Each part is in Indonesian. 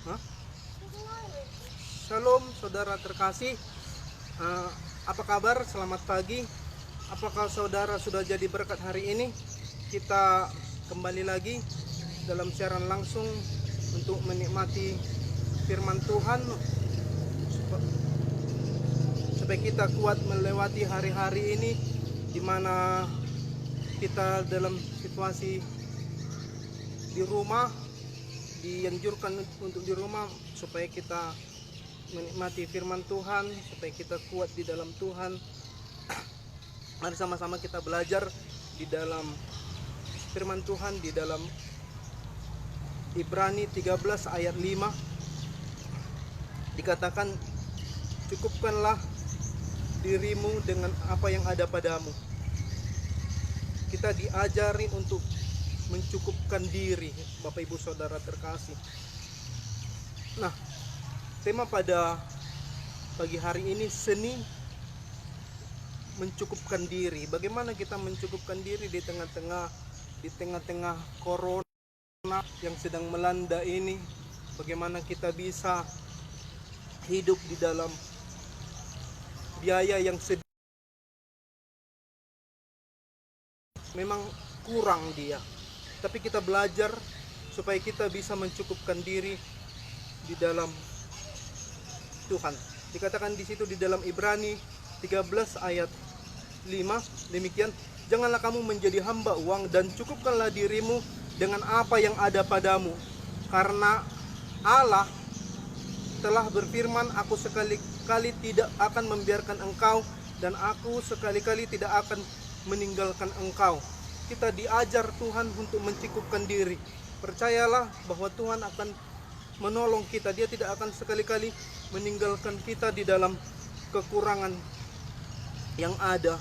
Hah? Shalom saudara terkasih. Apa kabar? Selamat pagi. Apakah saudara sudah jadi berkat hari ini? Kita kembali lagi dalam siaran langsung untuk menikmati firman Tuhan supaya kita kuat melewati hari-hari ini di mana kita dalam situasi di rumah, dianjurkan untuk di rumah supaya kita menikmati firman Tuhan, supaya kita kuat di dalam Tuhan. Mari sama-sama kita belajar di dalam firman Tuhan di dalam Ibrani 13 ayat 5. Dikatakan, cukupkanlah dirimu dengan apa yang ada padamu. Kita diajari untuk mencukupkan diri, Bapak Ibu Saudara terkasih. Nah, tema pada pagi hari ini seni mencukupkan diri. Bagaimana kita mencukupkan diri di tengah-tengah corona yang sedang melanda ini? Bagaimana kita bisa hidup di dalam biaya yang memang kurang dia, tapi kita belajar supaya kita bisa mencukupkan diri di dalam Tuhan. Dikatakan di situ di dalam Ibrani 13 ayat 5 demikian, janganlah kamu menjadi hamba uang dan cukupkanlah dirimu dengan apa yang ada padamu, karena Allah telah berfirman, aku sekali-kali tidak akan membiarkan engkau dan aku sekali-kali tidak akan meninggalkan engkau. Kita diajar Tuhan untuk mencukupkan diri. Percayalah bahwa Tuhan akan menolong kita. Dia tidak akan sekali-kali meninggalkan kita di dalam kekurangan yang ada.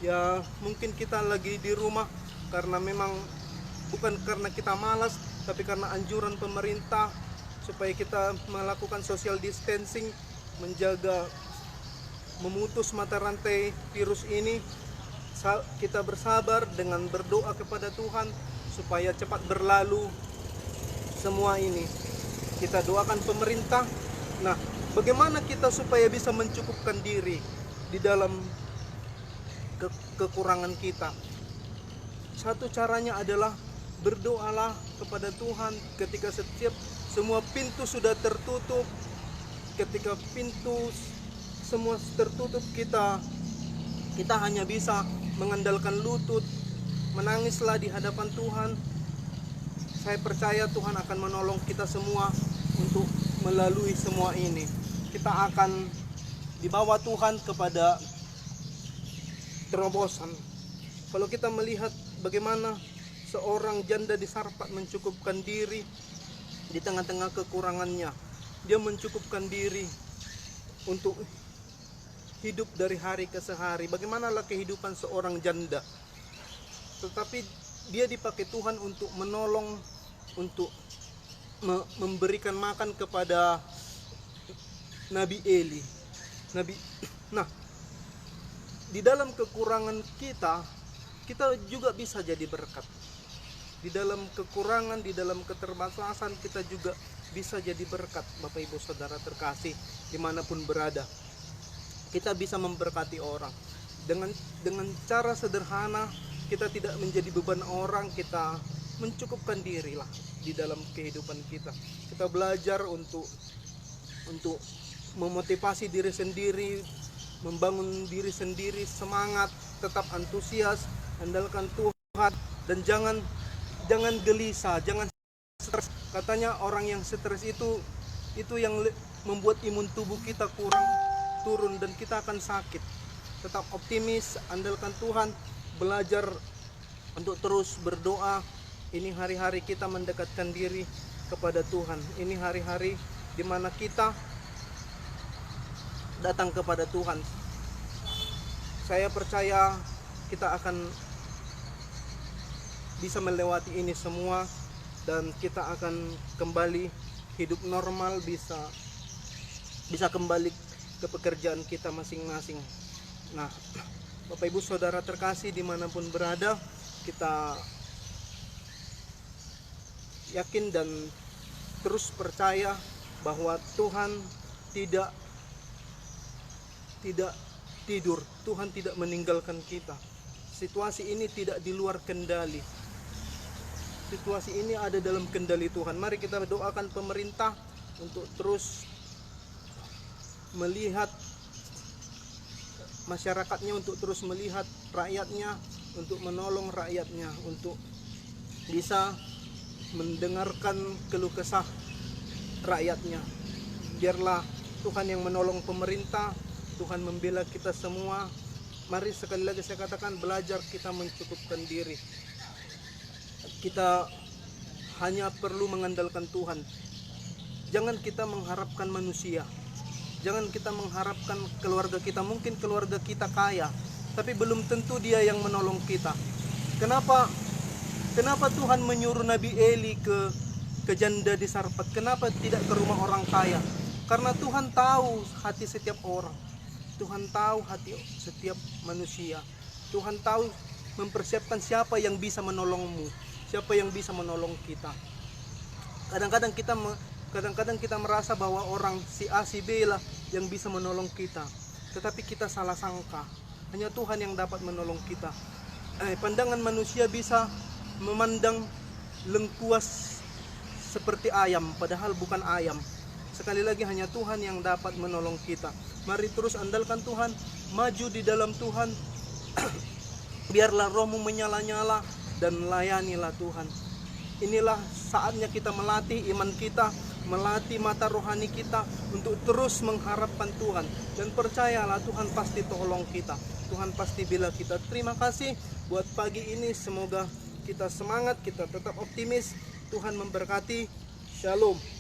Ya, mungkin kita lagi di rumah karena memang bukan karena kita malas, tapi karena anjuran pemerintah supaya kita melakukan social distancing, menjaga memutus mata rantai virus ini. Kita bersabar dengan berdoa kepada Tuhan supaya cepat berlalu semua ini. Kita doakan pemerintah. Nah, bagaimana kita supaya bisa mencukupkan diri di dalam kekurangan kita? Satu caranya adalah berdoalah kepada Tuhan ketika semua pintu sudah tertutup. Ketika pintu semua tertutup, kita hanya bisa mengandalkan lutut, menangislah di hadapan Tuhan. Saya percaya Tuhan akan menolong kita semua untuk melalui semua ini. Kita akan dibawa Tuhan kepada terobosan. Kalau kita melihat bagaimana seorang janda di Sarfat mencukupkan diri di tengah-tengah kekurangannya, dia mencukupkan diri untuk hidup dari hari ke hari. Bagaimanalah kehidupan seorang janda, tetapi dia dipakai Tuhan untuk menolong, untuk memberikan makan kepada Nabi Eli. Nah, di dalam kekurangan kita juga bisa jadi berkat. Di dalam kekurangan, di dalam keterbatasan, kita juga bisa jadi berkat, Bapak Ibu Saudara terkasih, dimanapun berada. Kita bisa memberkati orang dengan cara sederhana. Kita tidak menjadi beban orang, kita mencukupkan dirilah di dalam kehidupan kita. Kita belajar untuk memotivasi diri sendiri, membangun diri sendiri, semangat, tetap antusias, andalkan Tuhan, dan jangan gelisah, jangan stres. Katanya orang yang stres itu yang membuat imun tubuh kita turun dan kita akan sakit. Tetap optimis, andalkan Tuhan, belajar untuk terus berdoa. Ini hari-hari kita mendekatkan diri kepada Tuhan. Ini hari-hari di mana kita datang kepada Tuhan. Saya percaya kita akan bisa melewati ini semua dan kita akan kembali hidup normal, bisa kembali ke pekerjaan kita masing-masing. Nah, Bapak Ibu Saudara terkasih dimanapun berada, kita yakin dan terus percaya bahwa Tuhan tidak tidur, Tuhan tidak meninggalkan kita. Situasi ini tidak di luar kendali. Situasi ini ada dalam kendali Tuhan. Mari kita doakan pemerintah untuk terus melihat masyarakatnya, untuk terus melihat rakyatnya, untuk menolong rakyatnya, untuk bisa mendengarkan keluh kesah rakyatnya. Biarlah Tuhan yang menolong pemerintah, Tuhan membela kita semua. Mari sekali lagi saya katakan, belajar kita mencukupkan diri. Kita hanya perlu mengandalkan Tuhan. Jangan kita mengharapkan manusia. Jangan kita mengharapkan keluarga kita. Mungkin keluarga kita kaya, tapi belum tentu dia yang menolong kita. Kenapa Tuhan menyuruh Nabi Eli ke janda di Sarfat? Kenapa tidak ke rumah orang kaya? Karena Tuhan tahu hati setiap orang. Tuhan tahu hati setiap manusia. Tuhan tahu mempersiapkan siapa yang bisa menolongmu, siapa yang bisa menolong kita. Kadang-kadang kita merasa bahwa orang si A si B lah yang bisa menolong kita, tetapi kita salah sangka. Hanya Tuhan yang dapat menolong kita. Pandangan manusia bisa memandang lengkuas seperti ayam, padahal bukan ayam. Sekali lagi, hanya Tuhan yang dapat menolong kita. Mari terus andalkan Tuhan, maju di dalam Tuhan. Biarlah rohmu menyala-nyala dan layanilah Tuhan. Inilah saatnya kita melatih iman kita, melatih mata rohani kita untuk terus mengharapkan Tuhan. Dan percayalah, Tuhan pasti tolong kita, Tuhan pasti bela kita. Terima kasih buat pagi ini. Semoga kita semangat, kita tetap optimis. Tuhan memberkati. Shalom.